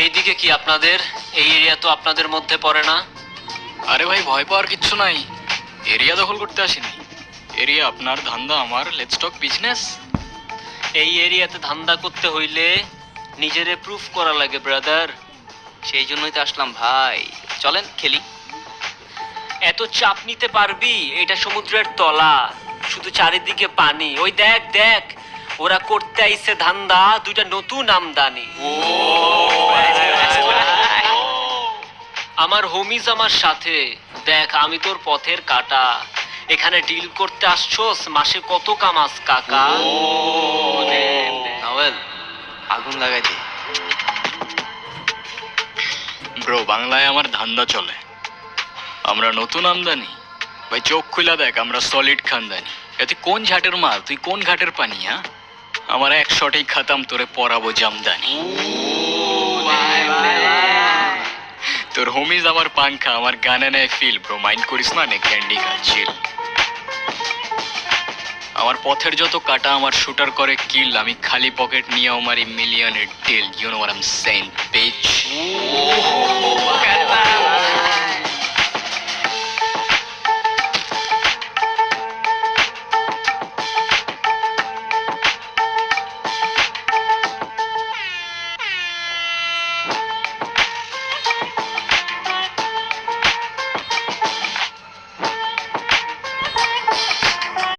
এইদিকে কি আপনাদের? এই এরিয়া তো আপনাদের মধ্যে পড়ে না। আরে ভাই, ভয় পাওয়ার কিচ্ছু নাই। এরিয়া দখল করতে আসিনি। এরিয়া আপনার, ধান্দা আমার। Let's talk business. এই এরিয়াতে ধান্দা করতে হইলে নিজেরে প্রুফ করা লাগে ব্রাদার। সেই জন্যই তো আসলাম ভাই, চলেন খেলি। এত চাপ নিতে পারবি? এটা সমুদ্রের তলা, শুধু চারিদিকে পানি। ওই দেখ দেখ, ওরা করতে আইছে ধান্দা, দুইটা নতুন আমদানি। আমার হোমিজ আমার সাথে। দেখ, আমি তোর পথের কাটা। এখানে ডিল করতে আসছোস, মাসে কত কামাস কাকা? নভেল, আগুন লাগাই দে। ব্রো, বাংলায় আমার ধান্দা চলে। আমরা নতুন আমদানি। ভাই চোখ খুলা দেখ, আমরা সলিড খানদানি। তুই কোন ঝাটের মাল, তুই কোন ঘাটের পানি? হ্যাঁ, আমার এক শটেই খাতাম, তোরে পরাবো জামদানি। তোর হোমিজ আমার পাংখা, আমার গানে নেয় ফিল। ব্রো মাইন্ড করিস না, নে ক্যান্ডি খাচ্ছিল। আমার পথের যত কাটা আমার শুটার করে কিল। আমি খালি পকেট নিয়ে আমার মিলিয়নের deal. You know what I am saying, beach.